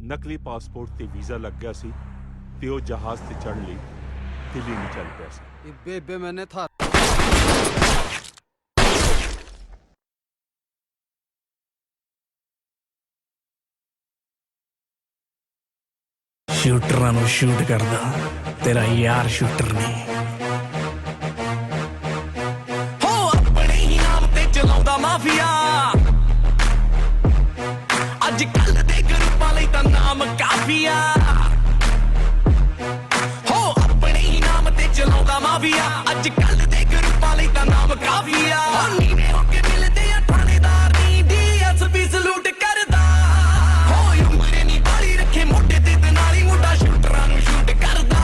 ਨਕਲੀ ਪਾਸਪੋਰਟ ਤੇ ਵੀਜ਼ਾ ਲੱਗ ਗਿਆ ਸੀ ਤੇ ਉਹ ਜਹਾਜ਼ ਤੇ ਚੜ੍ਹਨ ਲਈ ਦਿੱਲੀ ਨੂੰ ਚੱਲ ਪਿਆ ਸੀ। ਬੇਬੇ ਮੈਨੇ ਥਾ ਸ਼ੂਟਰਾਂ ਨੂੰ ਸ਼ੂਟ ਕਰਦਾ, ਤੇਰਾ ਯਾਰ ਸ਼ੂਟਰ ਨਹੀਂ। ਹੋ ਆਪਣੇ ਹੀ ਨਾਮ ਤੇ ਚਲਾਉਂਦਾ ਮਾਫੀਆ, ਅੱਜ ਕੱਲ ਦੇ ਗਰੁੱਪਾਂ ਲਈ ਤਾਂ ਨਾਮ ਕਾਫੀਆ। ਹੋ ਆਪਣੇ ਹੀ ਨਾਮ ਤੇ ਚਲਾਉਂਦਾ ਮਾਫੀਆ, ਅੱਜ ਕੱਲ ਦੇ ਗਰੁੱਪਾਂ ਲਈ ਤਾਂ ਨਾਮ ਕਾਫੀਆ। ਨੀਵੇਂ ਹੋ ਕੇ ਮਿਲਦੇ ਆ ਥਾਣੇਦਾਰ ਨੀ ਡੀਐਸਪੀ ਸਲੂਟ ਕਰਦਾ। ਹੋ ਉਮਰ ਨੀ ਬਾਲੀ ਰੱਖੇ ਮੋਢੇ ਤੇ ਨਾਲ ਹੀ ਮੁੰਡਾ ਸ਼ੂਟਰਾਂ ਨੂੰ ਸ਼ੂਟ ਕਰਦਾ।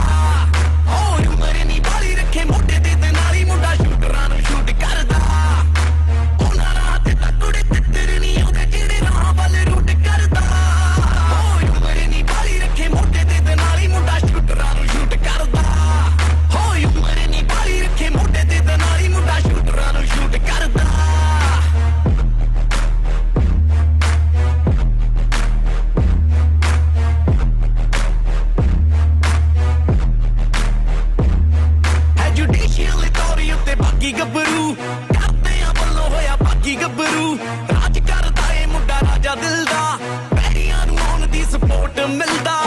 ਹੋ ਉਮਰ ਨੀ ਬਾਲੀ ਰੱਖੇ ਮੋਢੇ ਤੇ ਨਾਲ ਹੀ ਮੁੰਡਾ ਸ਼ੂਟਰਾਂ ਨੂੰ ਸ਼ੂਟ ਕਰਦਾ। ਉਹਨਾਂ ਰਾਹ ਤੇ ਤਾਂ ਕੁੜੇ ਤਿੱਤਰ ਨੀ ਆਉਂਦੇ ਜਿਹੜੇ ਰਾਹ ਵੱਲ ਰੂਟ ਕਰਦਾ। ਹੋ ਉਮਰ ਨੀ ਬਾਲੀ ਰੱਖੇ ਮੋਢੇ ਤੇ ਨਾਲ ਹੀ ਮੁੰਡਾ ਸ਼ੂਟਰਾਂ ਨੂੰ ਸ਼ੂਟ ਕਰਦਾ। ਹੋ ਉਮਰ ਨੀ ਬਾਲੀ ਰੱਖੇ ਮੋਢੇ ਤੇ ਨਾਲ ਹੀ ਮੁੰਡਾ ਸ਼ੂਟਰਾਂ ਨੂੰ ਸ਼ੂਟ ਕਰਦਾ। ਜੁਡੀਸ਼ੀਅਲ ਅਥਾਰਟੀ ਉੱਤੇ ਬਾਕੀ ਗੱਭਰੂ ਕਰਦੇ ਆ ਵੱਲੋਂ ਹੋਇਆ ਬਾਕੀ ਗੱਭਰੂ। ਰਾਜ ਕਰਦਾ ਏ ਮੁੰਡਾ ਰਾਜਾ ਦਿਲ ਦਾ, ਪੈਰੀਆਂ ਨੂੰ ਆਉਣ ਦੀ ਸਪੋਰਟ ਮਿਲਦਾ।